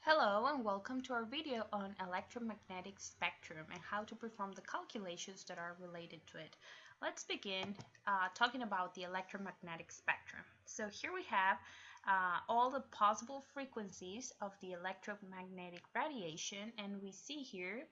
Hello and welcome to our video on electromagnetic spectrum and how to perform the calculations that are related to it. Let's begin talking about the electromagnetic spectrum. So here we have all the possible frequencies of the electromagnetic radiation, and we see here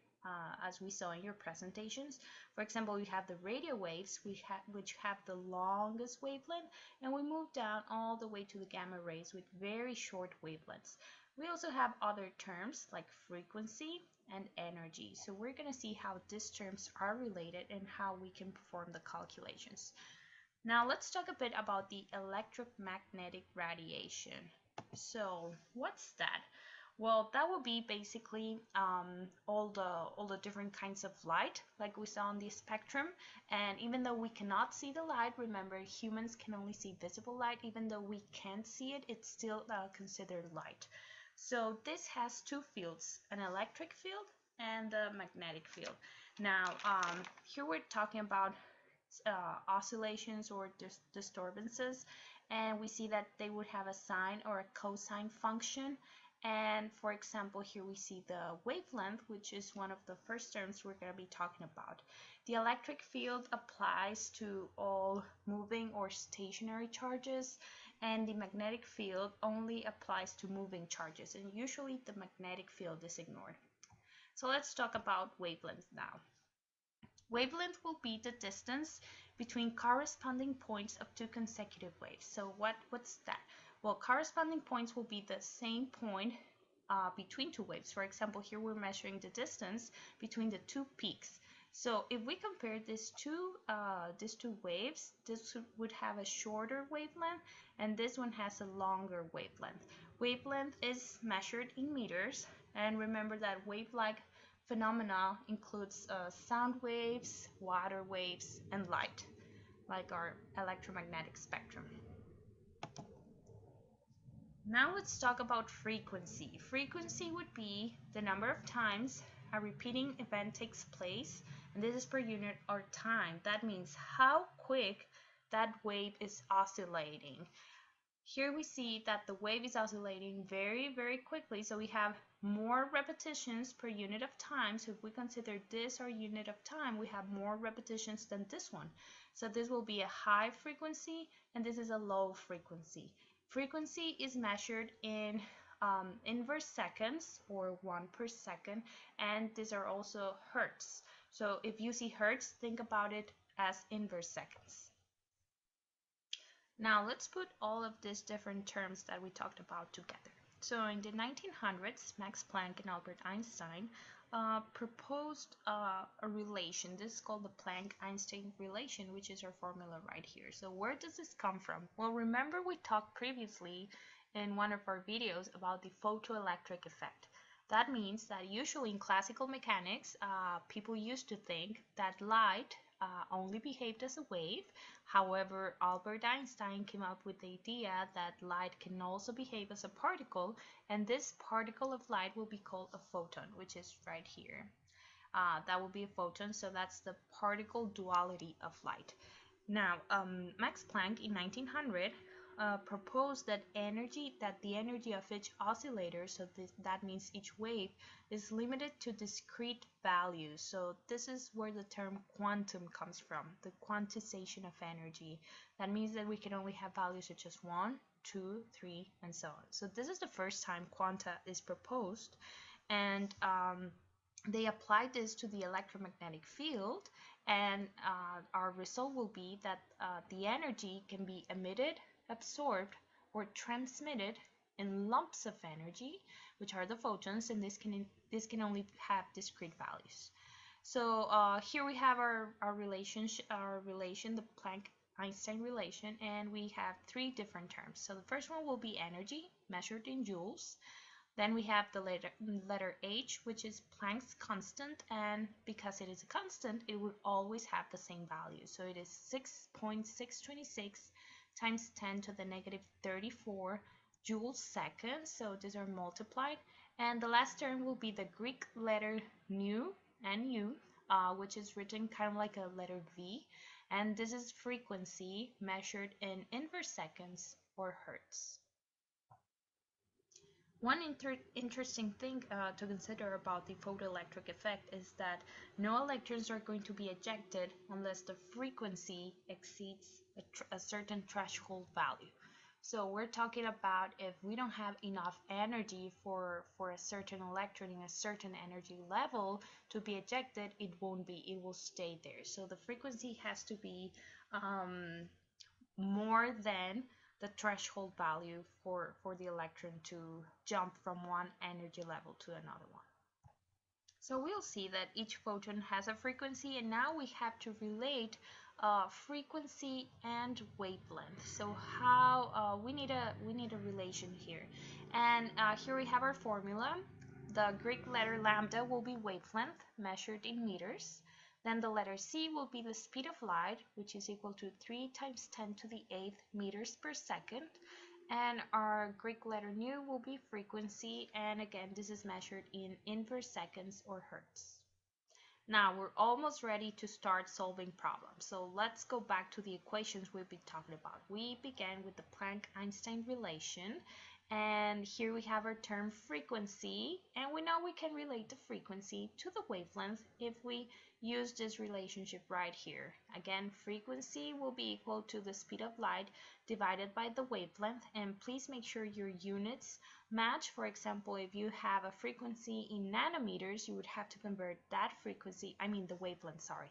as we saw in your presentations. For example, we have the radio waves which have the longest wavelength, and we move down all the way to the gamma rays with very short wavelengths. We also have other terms like frequency and energy. So we're going to see how these terms are related and how we can perform the calculations. Now let's talk a bit about the electromagnetic radiation. So what's that? Well, that will be basically all the different kinds of light like we saw on the spectrum. And even though we cannot see the light, remember humans can only see visible light. Even though we can't see it, it's still considered light. So this has two fields, an electric field and a magnetic field. Now here we're talking about oscillations or disturbances, and we see that they would have a sine or a cosine function. And for example, here we see the wavelength, which is one of the first terms we're going to be talking about. The electric field applies to all moving or stationary charges, and the magnetic field only applies to moving charges, and usually the magnetic field is ignored. So let's talk about wavelength now. Wavelength will be the distance between corresponding points of two consecutive waves. So what's that? Well, corresponding points will be the same point between two waves. For example, here we're measuring the distance between the two peaks. So if we compare these two waves, this would have a shorter wavelength, and this one has a longer wavelength. Wavelength is measured in meters, and remember that wave-like phenomena includes sound waves, water waves, and light, like our electromagnetic spectrum. Now let's talk about frequency. Frequency would be the number of times a repeating event takes place, and this is per unit or time. That means how quick that wave is oscillating. Here we see that the wave is oscillating very, very quickly, so we have more repetitions per unit of time. So if we consider this our unit of time, we have more repetitions than this one. So this will be a high frequency, and this is a low frequency. Frequency is measured in inverse seconds, or 1 per second, and these are also hertz. So if you see hertz, think about it as inverse seconds. Now let's put all of these different terms that we talked about together. So in the 1900s, Max Planck and Albert Einstein proposed a relation. This is called the Planck-Einstein relation, which is our formula right here. So where does this come from? Well, remember we talked previously in one of our videos about the photoelectric effect. That means that usually in classical mechanics, people used to think that light only behaved as a wave. However, Albert Einstein came up with the idea that light can also behave as a particle, and this particle of light will be called a photon, which is right here. That will be a photon, so that's the particle duality of light. Now, Max Planck in 1900 proposed that the energy of each oscillator, so that means each wave, is limited to discrete values. So this is where the term quantum comes from, the quantization of energy. That means that we can only have values such as 1, 2, 3, and so on. So this is the first time quanta is proposed, and they applied this to the electromagnetic field, and our result will be that the energy can be emitted, absorbed, or transmitted in lumps of energy, which are the photons, and this can only have discrete values. So here we have our relation, the Planck-Einstein relation, and we have three different terms. So the first one will be energy, measured in joules. Then we have the letter H, which is Planck's constant, and because it is a constant, it would always have the same value. So it is 6.626 times 10 to the negative 34 joules seconds. So these are multiplied. And the last term will be the Greek letter nu, N-U, which is written kind of like a letter V. And this is frequency measured in inverse seconds or hertz. One interesting thing to consider about the photoelectric effect is that no electrons are going to be ejected unless the frequency exceeds a certain threshold value. So we're talking about if we don't have enough energy for a certain electron in a certain energy level to be ejected, it won't be, it will stay there. So the frequency has to be more than the threshold value for the electron to jump from one energy level to another one. So we'll see that each photon has a frequency, and now we have to relate frequency and wavelength. So how we need a relation here, and here we have our formula. The Greek letter lambda will be wavelength measured in meters. Then the letter c will be the speed of light, which is equal to 3 times 10 to the 8th meters per second. And our Greek letter nu will be frequency, and again this is measured in inverse seconds or hertz. Now we're almost ready to start solving problems. So let's go back to the equations we've been talking about. We began with the Planck-Einstein relation, and here we have our term frequency, and we know we can relate the frequency to the wavelength if we use this relationship right here. Again, frequency will be equal to the speed of light divided by the wavelength, and please make sure your units match. For example, if you have a frequency in nanometers, you would have to convert that frequency, the wavelength, sorry.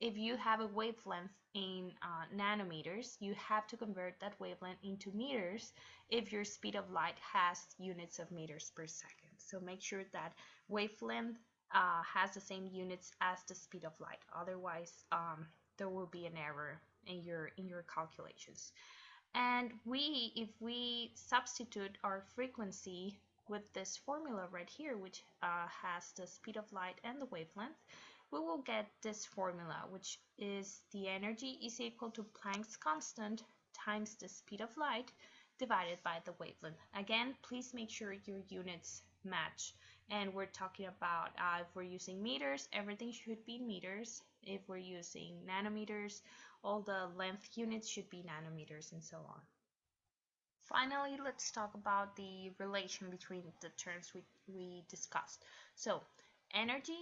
If you have a wavelength in nanometers, you have to convert that wavelength into meters if your speed of light has units of meters per second. So make sure that wavelength has the same units as the speed of light. Otherwise, there will be an error in your calculations. And if we substitute our frequency with this formula right here, which has the speed of light and the wavelength, we will get this formula, which is the energy is equal to Planck's constant times the speed of light divided by the wavelength. Again, please make sure your units match. And we're talking about if we're using meters, everything should be meters. If we're using nanometers, all the length units should be nanometers, and so on. Finally, let's talk about the relation between the terms we discussed. So energy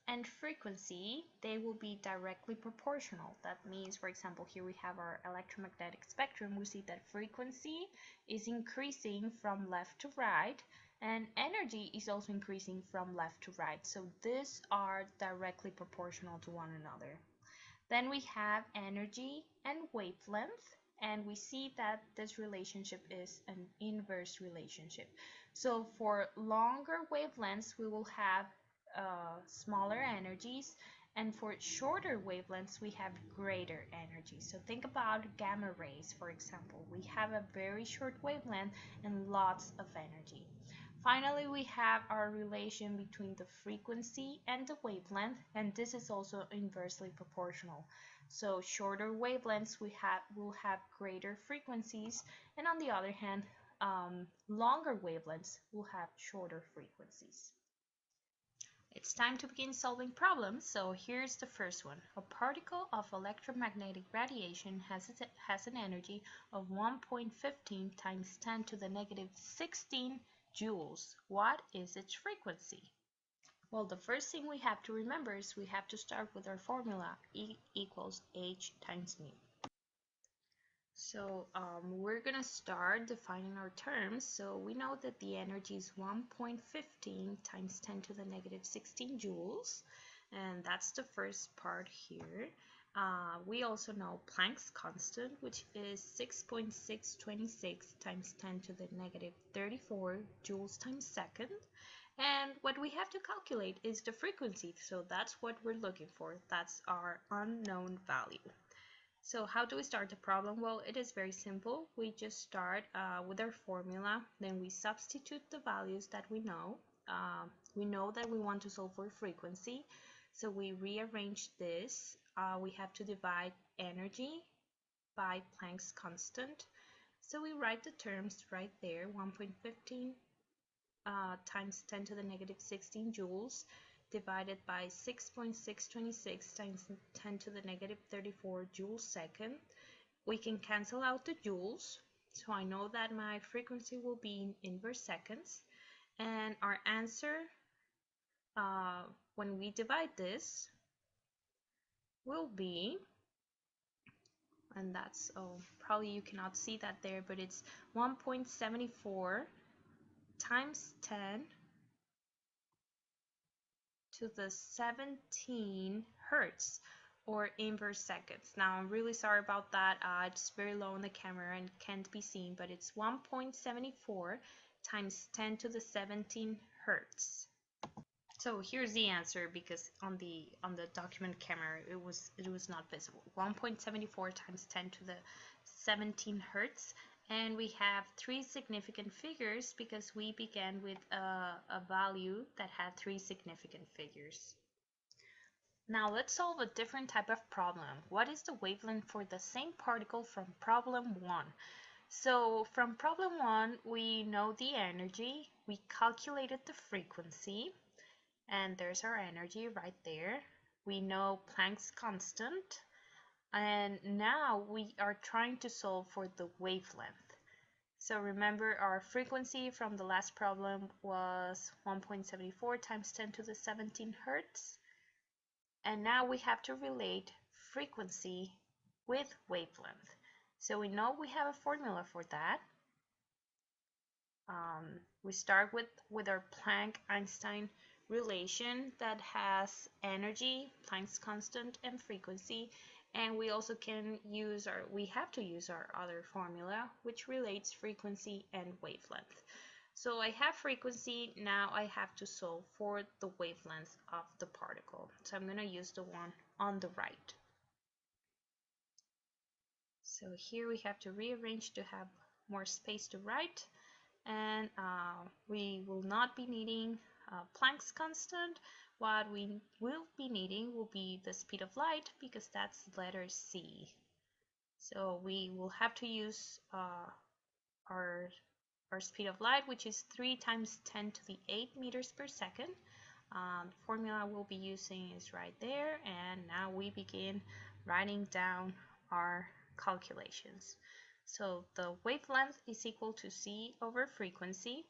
and frequency, they will be directly proportional. That means, for example, here we have our electromagnetic spectrum. We see that frequency is increasing from left to right, and energy is also increasing from left to right. So these are directly proportional to one another. Then we have energy and wavelength, and we see that this relationship is an inverse relationship. So for longer wavelengths, we will have smaller energies, and for shorter wavelengths, we have greater energy. So think about gamma rays, for example. We have a very short wavelength and lots of energy. Finally, we have our relation between the frequency and the wavelength, and this is also inversely proportional. So shorter wavelengths will have greater frequencies, and on the other hand, longer wavelengths will have shorter frequencies. It's time to begin solving problems, so here's the first one. A particle of electromagnetic radiation has an energy of 1.15 times 10 to the negative 16 joules. What is its frequency? Well, the first thing we have to remember is we have to start with our formula, E equals H times mu. So we're going to start defining our terms. So we know that the energy is 1.15 times 10 to the negative 16 joules, and that's the first part here. We also know Planck's constant, which is 6.626 times 10 to the negative 34 joules times second. And what we have to calculate is the frequency, so that's what we're looking for. That's our unknown value. So how do we start the problem? Well, it is very simple. We just start with our formula, then we substitute the values that we know. We know that we want to solve for frequency, so we rearrange this. We have to divide energy by Planck's constant. So we write the terms right there, 1.15 times 10 to the negative 16 joules divided by 6.626 times 10 to the negative 34 joules second. We can cancel out the joules, so I know that my frequency will be in inverse seconds. And our answer, when we divide this, will be, and that's, oh, probably you cannot see that there, but it's 1.74 times 10 to the 17 hertz, or inverse seconds. Now I'm really sorry about that, it's very low on the camera and can't be seen, but it's 1.74 times 10 to the 17 hertz. So here's the answer, because on the document camera it was not visible. 1.74 times 10 to the 17 hertz, and we have three significant figures because we began with a value that had three significant figures. Now let's solve a different type of problem. What is the wavelength for the same particle from problem 1? So from problem 1, we know the energy, we calculated the frequency, and there's our energy right there. We know Planck's constant, and now we are trying to solve for the wavelength. So remember, our frequency from the last problem was 1.74 times 10 to the 17 hertz, and now we have to relate frequency with wavelength. So we know we have a formula for that. We start with our Planck-Einstein relation that has energy, Planck's constant, and frequency, and we also can use we have to use our other formula, which relates frequency and wavelength. So I have frequency, now I have to solve for the wavelength of the particle. So I'm going to use the one on the right. So here we have to rearrange to have more space to write, and we will not be needing Planck's constant. What we will be needing will be the speed of light, because that's letter C. So we will have to use our speed of light, which is 3 times 10 to the 8 meters per second. The formula we'll be using is right there, and now we begin writing down our calculations. So the wavelength is equal to C over frequency,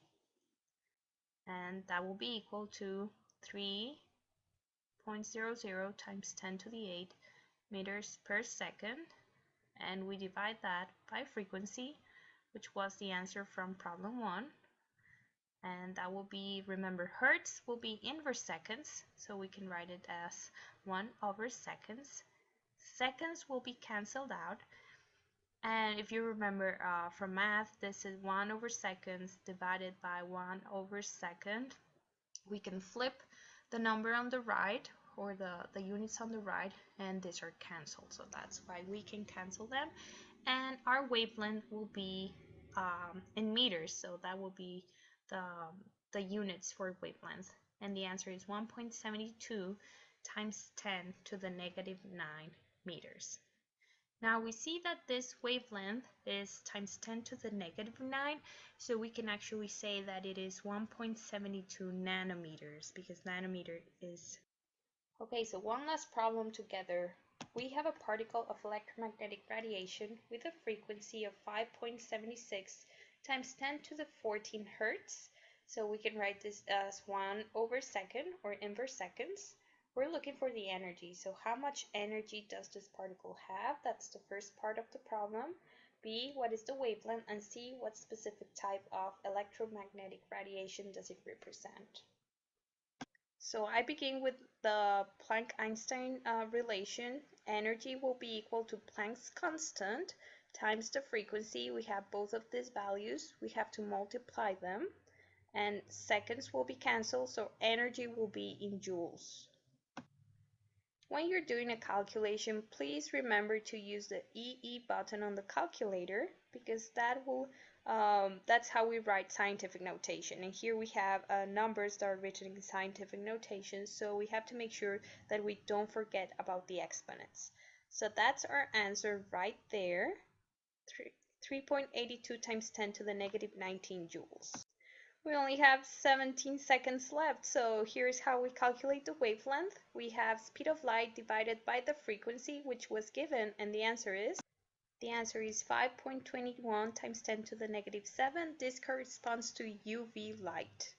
and that will be equal to 3.00 times 10 to the 8 meters per second, and we divide that by frequency, which was the answer from problem 1, and that will be, remember, hertz will be inverse seconds, so we can write it as 1 over seconds. Seconds will be cancelled out, and if you remember from math, this is 1 over seconds divided by 1 over second. We can flip the number on the right, or the units on the right, and these are cancelled, so that's why we can cancel them. And our wavelength will be in meters, so that will be the units for wavelength, and the answer is 1.72 times 10 to the negative 9 meters. Now we see that this wavelength is times 10 to the negative 9, so we can actually say that it is 1.72 nanometers, because nanometer is... Okay, so one last problem together. We have a particle of electromagnetic radiation with a frequency of 5.76 times 10 to the 14 hertz. So we can write this as 1 over second, or inverse seconds. We're looking for the energy, so how much energy does this particle have? That's the first part of the problem. B, what is the wavelength? And C, what specific type of electromagnetic radiation does it represent? So I begin with the Planck-Einstein relation. Energy will be equal to Planck's constant times the frequency. We have both of these values. We have to multiply them, and seconds will be cancelled, so energy will be in joules. When you're doing a calculation, please remember to use the EE button on the calculator, because that will that's how we write scientific notation. And here we have numbers that are written in scientific notation, so we have to make sure that we don't forget about the exponents. So that's our answer right there, 3.82 times 10 to the negative 19 joules. We only have 17 seconds left, so here's how we calculate the wavelength. We have speed of light divided by the frequency, which was given, and the answer is 5.21 times 10 to the negative 7. This corresponds to UV light.